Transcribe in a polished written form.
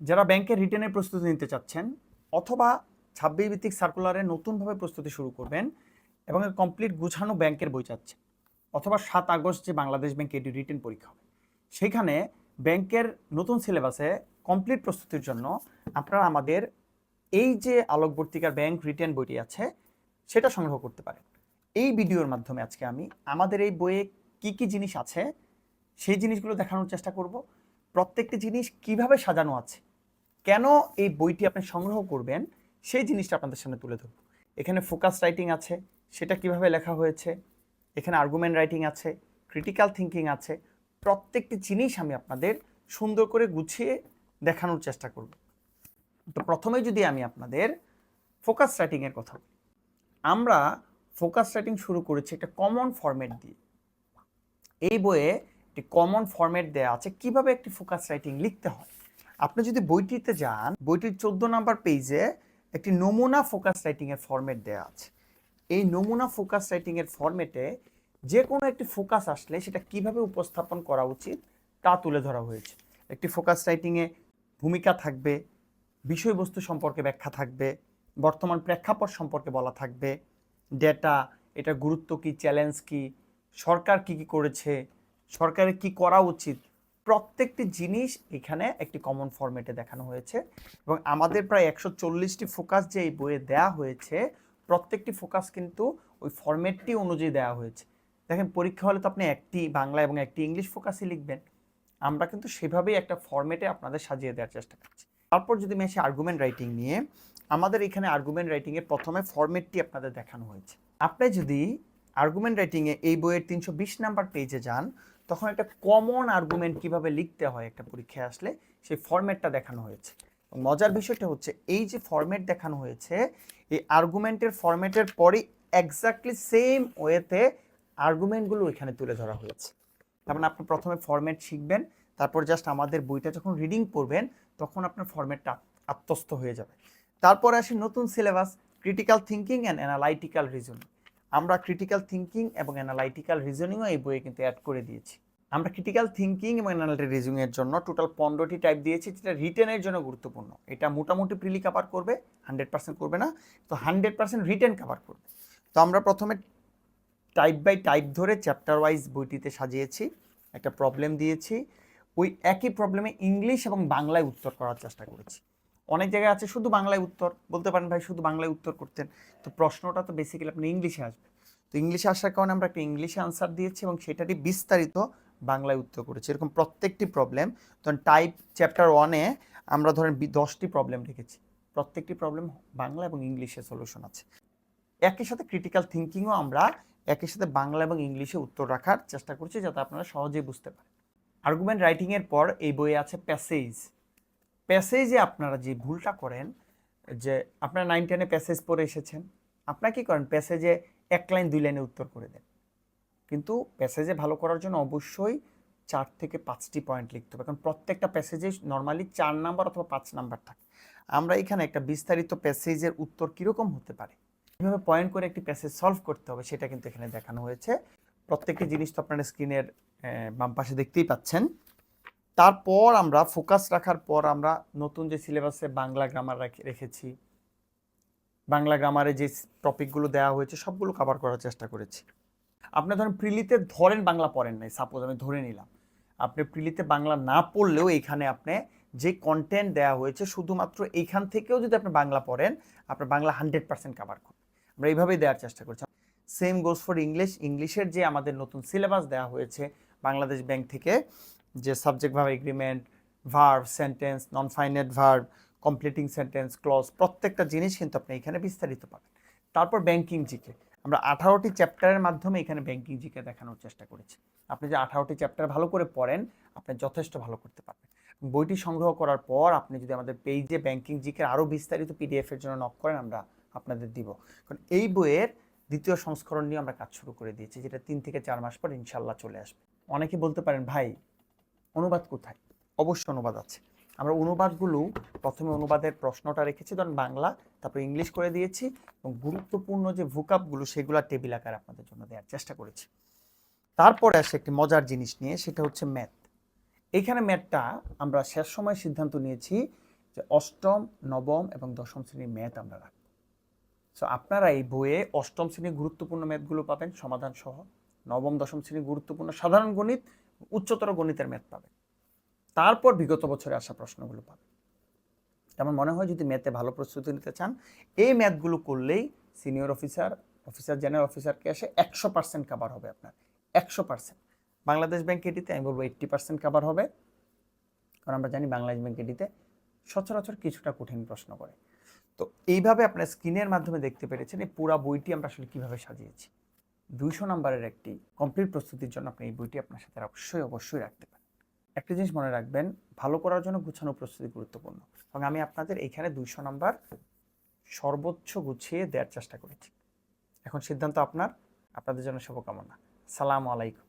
যারা ব্যাংকের রিটেনের প্রস্তুতি নিতে চাচ্ছেন অথবা 26 ভিত্তিক সার্কুলারে নতুনভাবে প্রস্তুতি শুরু করবেন এবং কমপ্লিট গুছানো ব্যাংকের বই চাচ্ছেন, অথবা 7 আগস্ট যে বাংলাদেশ ব্যাংক এডু রিটেন পরীক্ষা হবে সেখানে ব্যাংকের নতুন সিলেবাসে কমপ্লিট প্রস্তুতির জন্য আপনারা আমাদের এই যে আলোকবর্তিকার ব্যাংক রিটেন বইটি আছে সেটা সংগ্রহ করতে পারেন। এই ভিডিওর মাধ্যমে আজকে আমি আমাদের এই বইয়ে কি কি জিনিস আছে সেই জিনিসগুলো দেখানোর চেষ্টা করব। প্রত্যেকটি জিনিস কিভাবে সাজানো আছে, কেন এই বইটি আপনি সংগ্রহ করবেন সেই জিনিসটা আপনাদের সামনে তুলে ধরব। এখানে ফোকাস রাইটিং আছে, সেটা কিভাবে লেখা হয়েছে, এখানে আর্গুমেন্ট রাইটিং আছে, ক্রিটিক্যাল থিঙ্কিং আছে। প্রত্যেকটি জিনিস আমি আপনাদের সুন্দর করে গুছিয়ে দেখানোর চেষ্টা করব। তো প্রথমে যদি আমি আপনাদের ফোকাস রাইটিংয়ের কথা বলি, আমরা ফোকাস রাইটিং শুরু করেছি একটা কমন ফরম্যাট দিয়ে। এই বইয়ে একটি কমন ফরম্যাট দেওয়া আছে কিভাবে একটি ফোকাস রাইটিং লিখতে হয়। আপনি যদি বইটিতে যান, বইটির 14 নম্বর পেজে একটি নমুনা ফোকাস রাইটিংয়ের ফরম্যাট দেওয়া আছে। এই নমুনা ফোকাস রাইটিংয়ের ফরম্যাটে যে কোনো একটি ফোকাস আসলে সেটা কিভাবে উপস্থাপন করা উচিত তা তুলে ধরা হয়েছে। একটি ফোকাস রাইটিংয়ে ভূমিকা থাকবে, বিষয়বস্তু সম্পর্কে ব্যাখ্যা থাকবে, বর্তমান প্রেক্ষাপট সম্পর্কে বলা থাকবে, ডেটা, এটার গুরুত্ব কি, চ্যালেঞ্জ কি, সরকার কি কি করেছে, সরকারের কি করা উচিত, প্রত্যেকটি জিনিস এখানে একটি কমন ফরম্যাটে দেখানো হয়েছে। এবং আমাদের প্রায় 140টি ফোকাস যে এই বইয়ে দেওয়া হয়েছে, প্রত্যেকটি ফোকাস কিন্তু ওই ফরম্যাটটি অনুযায়ী দেওয়া হয়েছে। দেখেন, পরীক্ষা হলে তো আপনি একটি বাংলা এবং একটি ইংলিশ ফোকাসই লিখবেন, আমরা কিন্তু সেভাবেই একটা ফরম্যাটে আপনাদের সাজিয়ে দেওয়ার চেষ্টা করছি। তারপর যদি আমি আসি আর্গুমেন্ট রাইটিং নিয়ে, আমাদের এখানে আর্গুমেন্ট রাইটিংয়ের প্রথমে ফরম্যাটটি আপনাদের দেখানো হয়েছে। আপনি যদি আর্গুমেন্ট রাইটিংয়ে এই বইয়ের 320 নাম্বার পেজে যান, তখন একটা কমন আর্গুমেন্ট কিভাবে লিখতে হয় একটা পরীক্ষায় আসলে সেই ফরম্যাটটা দেখানো হয়েছে। মজার বিষয়টা হচ্ছে এই যে ফরম্যাট দেখানো হয়েছে, এই আর্গুমেন্টের ফরম্যাটের পরই এক্স্যাক্টলি সেম ওয়েতে আর্গুমেন্টগুলো এখানে তুলে ধরা হয়েছে। তার মানে আপনি প্রথমে ফরম্যাট শিখবেন, তারপর জাস্ট আমাদের বইটা যখন রিডিং করবেন তখন আপনার ফরম্যাটটা আত্মস্থ হয়ে যাবে। তারপরে আসি নতুন syllabus, critical thinking and analytical reasoning. আমরা ক্রিটিক্যাল থিঙ্কিং এবং অ্যানালাইটিক্যাল রিজনিংও এই বইয়ে কিন্তু অ্যাড করে দিয়েছি। আমরা ক্রিটিক্যাল থিঙ্কিং এবং অ্যানালাইটিক্যাল রিজনিংয়ের জন্য টোটাল 15টি টাইপ দিয়েছি, যেটা রিটেনের জন্য গুরুত্বপূর্ণ। এটা মোটামুটি প্রিলি কভার করবে, 100% করবে না, তো 100% রিটেন কভার করবে। তো আমরা প্রথমে টাইপ বাই টাইপ ধরে চ্যাপ্টার ওয়াইজ বইটিতে সাজিয়েছি, একটা প্রবলেম দিয়েছি, ওই একই প্রবলেমে ইংলিশ এবং বাংলায় উত্তর করার চেষ্টা করেছি। অনেক জায়গায় আছে শুধু বাংলায় উত্তর, বলতে পারেন ভাই শুধু বাংলায় উত্তর করতেন, তো প্রশ্নটা তো বেসিক্যালি আপনি ইংলিশে আসবে। তো ইংলিশে আসার কারণে আমরা একটা ইংলিশে আনসার দিয়েছি এবং সেটারই বিস্তারিত বাংলায় উত্তর করেছি। এরকম প্রত্যেকটি প্রবলেম, তখন টাইপ চ্যাপ্টার 1-এ আমরা ধরেন 10টি প্রবলেম রেখেছি, প্রত্যেকটি প্রবলেম বাংলা এবং ইংলিশে সলিউশন আছে। একই সাথে ক্রিটিক্যাল থিঙ্কিংও আমরা একই সাথে বাংলা এবং ইংলিশে উত্তর রাখার চেষ্টা করছি, যাতে আপনারা সহজেই বুঝতে পারেন। আর্গুমেন্ট রাইটিংয়ের পর এই বইয়ে আছে প্যাসেজ। প্যাসেজে আপনারা যে ভুলটা করেন, যে আপনারা 9-10-এ প্যাসেজ পড়ে এসেছেন, আপনারা কি করেন, প্যাসেজে 1 লাইন 2 লাইনে উত্তর করে দেন। কিন্তু প্যাসেজে ভালো করার জন্য অবশ্যই 4 থেকে 5টি পয়েন্ট লিখতে হবে, কারণ প্রত্যেকটা প্যাসেজে নর্মালি 4 নাম্বার অথবা 5 নাম্বার থাকে। আমরা এখানে একটা বিস্তারিত প্যাসেজের উত্তর কীরকম হতে পারে, কীভাবে পয়েন্ট করে একটি প্যাসেজ সলভ করতে হবে, সেটা কিন্তু এখানে দেখানো হয়েছে। প্রত্যেকটি জিনিস তো আপনারা স্ক্রিনের বাম পাশে দেখতেই পাচ্ছেন। তারপর আমরা ফোকাস রাখার পর আমরা নতুন যে সিলেবাসে বাংলা গ্রামার রেখেছি, বাংলা গ্রামারে যে টপিকগুলো দেওয়া হয়েছে সবগুলো কভার করার চেষ্টা করেছি। আপনি ধরেন প্রিলিতে ধরেন বাংলা পড়েন নাই, সাপোজ আমি ধরে নিলাম, আপনি প্রিলিতে বাংলা না পড়লেও এইখানে আপনি যে কন্টেন্ট দেওয়া হয়েছে শুধুমাত্র এইখান থেকেও যদি আপনি বাংলা পড়েন, আপনার বাংলা 100% কভার করবে। আমরা এইভাবেই দেওয়ার চেষ্টা করছি। Same goes for English. ইংলিশের যে আমাদের নতুন সিলেবাস দেওয়া হয়েছে বাংলাদেশ ব্যাংক থেকে, যে subject verb agreement, verb, sentence, non finite verb, completing sentence, clause, প্রত্যেকটা জিনিস কিন্তু আপনি এখানে বিস্তারিত পাবেন। তারপর ব্যাংকিং জিকে, আমরা 18টি চ্যাপ্টারের মাধ্যমে এখানে ব্যাংকিং জিকে দেখানোর চেষ্টা করেছি। আপনি যে 18টি চ্যাপ্টার ভালো করে পড়েন, আপনি যথেষ্ট ভালো করতে পারবেন। বইটি সংগ্রহ করার পর আপনি যদি আমাদের পেজে ব্যাংকিং জিকে আরও বিস্তারিত পিডিএফের জন্য নক করেন, আমরা আপনাদের দিব। কারণ এই বইয়ের দ্বিতীয় সংস্করণ নিয়ে আমরা কাজ শুরু করে দিয়েছি, যেটা 3 থেকে 4 মাস পর ইনশাল্লাহ চলে আসবে। অনেকে বলতে পারেন ভাই অনুবাদ কোথায়? অবশ্যই অনুবাদ আছে। আমরা অনুবাদগুলো প্রথমে অনুবাদের প্রশ্নটা রেখেছি, ধরুন বাংলা, তারপর ইংলিশ করে দিয়েছি এবং গুরুত্বপূর্ণ যে ভোকাবগুলো সেগুলো টেবিল আকারে আপনাদের জন্য দেওয়ার চেষ্টা করেছি। তারপরে আসে একটি মজার জিনিস নিয়ে, সেটা হচ্ছে ম্যাথ। এইখানে ম্যাথটা আমরা শেষ সময় সিদ্ধান্ত নিয়েছি যে অষ্টম, নবম এবং দশম শ্রেণীর ম্যাথ আমরা রাখবো। সো আপনারা এই বইয়ে অষ্টম শ্রেণীর গুরুত্বপূর্ণ ম্যাথগুলো পাবেন সমাধান সহ, নবম দশম শ্রেণীর গুরুত্বপূর্ণ সাধারণ গণিত, উচ্চতর গণিতের ম্যাথ পাবেন, তারপর বিগত বছরে আসা প্রশ্নগুলো পাবেন। আমার মনে হয় যদি ম্যাথে ভালো প্রস্তুতি নিতে চান, এই ম্যাথগুলো করলেই সিনিয়র অফিসার, অফিসার জেনারেল অফিসারকে এসে 100% কাভার হবে আপনার, 100%। বাংলাদেশ ব্যাংক এটিতে আমি বলবো 80% কাভার হবে, কারণ আমরা জানি বাংলাদেশ ব্যাংক এটিতে সচরাচর কিছুটা কঠিন প্রশ্ন করে। তো এইভাবে আপনার স্ক্রিনের মাধ্যমে দেখতে পেরেছেন এই পুরো বইটি আমরা আসলে কীভাবে সাজিয়েছি। 200 নম্বরের একটি কমপ্লিট প্রস্তুতির জন্য আপনি এই বইটি আপনার সাথে অবশ্যই রাখতে পারেন। একটা জিনিস মনে রাখবেন, ভালো করার জন্য গুছানো প্রস্তুতি গুরুত্বপূর্ণ, এবং আমি আপনাদের এইখানে 200 নাম্বার সর্বোচ্চ গুছিয়ে দেওয়ার চেষ্টা করেছি। এখন সিদ্ধান্ত আপনার, আপনাদের জন্য শুভকামনা। সালামু আলাইকুম।